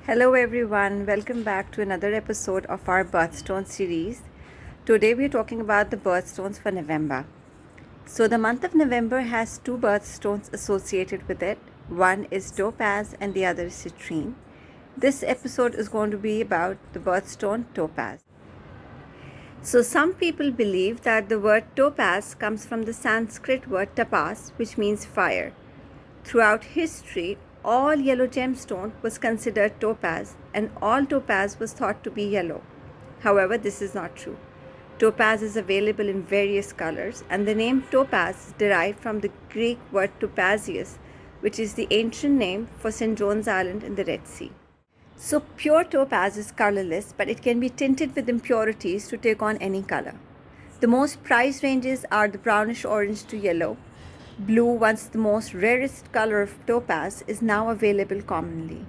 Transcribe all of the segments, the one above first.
Hello everyone, welcome back to another episode of our birthstone series. Today we are talking about the birthstones for November. So the month of November has two birthstones associated with it. One is topaz and the other is citrine. This episode is going to be about the birthstone topaz. So some people believe that the word topaz comes from the Sanskrit word tapas, which means fire. Throughout history, all yellow gemstone was considered topaz and all topaz was thought to be yellow. However, this is not true. Topaz is available in various colors, and the name topaz is derived from the Greek word topazios, which is the ancient name for St. John's Island in the Red Sea. So pure topaz is colorless, but it can be tinted with impurities to take on any color. The most price ranges are the brownish orange to yellow. Blue, once the most rarest color of topaz, is now available commonly.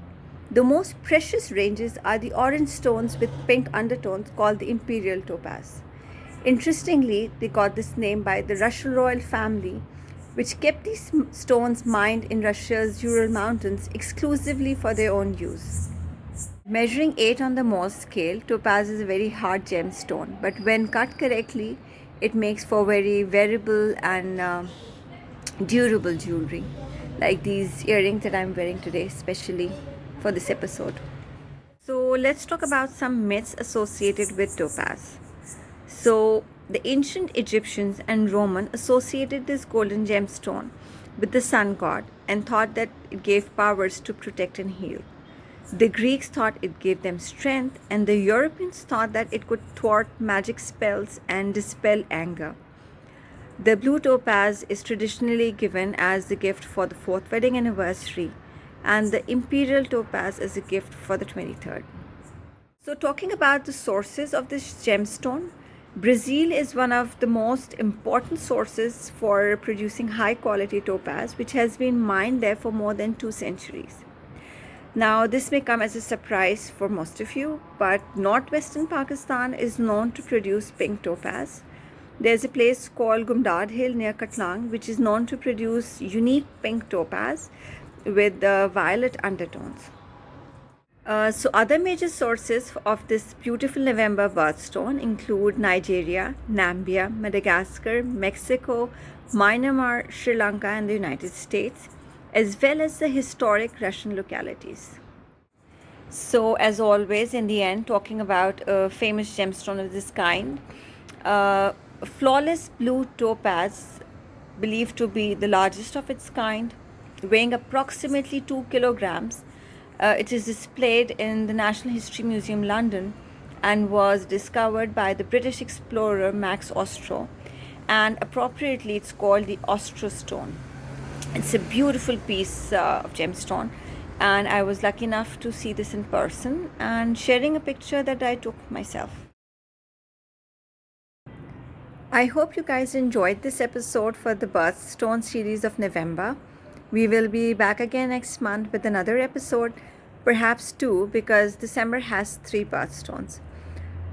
The most precious ranges are the orange stones with pink undertones called the imperial topaz. Interestingly, they got this name by the Russian royal family, which kept these stones mined in Russia's Ural Mountains exclusively for their own use. Measuring 8 on the Mohs scale, topaz is a very hard gemstone, but when cut correctly, it makes for very wearable and durable jewelry, like these earrings that I'm wearing today, especially for this episode. So let's talk about some myths associated with topaz. So the ancient Egyptians and Roman associated this golden gemstone with the sun god and thought that it gave powers to protect and heal. The Greeks thought it gave them strength, and the Europeans thought that it could thwart magic spells and dispel anger. The blue topaz is traditionally given as the gift for the 4th wedding anniversary, and the imperial topaz is a gift for the 23rd. So, talking about the sources of this gemstone, Brazil is one of the most important sources for producing high quality topaz, which has been mined there for more than 2 centuries. Now, this may come as a surprise for most of you, but northwestern Pakistan is known to produce pink topaz. There's a place called Gumdad Hill near Katlang, which is known to produce unique pink topaz with violet undertones. So other major sources of this beautiful November birthstone include Nigeria, Namibia, Madagascar, Mexico, Myanmar, Sri Lanka, and the United States, as well as the historic Russian localities. So as always, in the end, talking about a famous gemstone of this kind, flawless blue topaz, believed to be the largest of its kind, weighing approximately 2 kilograms. It is displayed in the National History Museum, London, and was discovered by the British explorer Max Ostro, and appropriately it's called the Ostro stone. It's a beautiful piece of gemstone, and I was lucky enough to see this in person and sharing a picture that I took myself. I hope you guys enjoyed this episode for the birthstone series of November. We will be back again next month with another episode, perhaps 2, because December has 3 birthstones.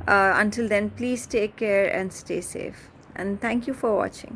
Until then, please take care and stay safe. And thank you for watching.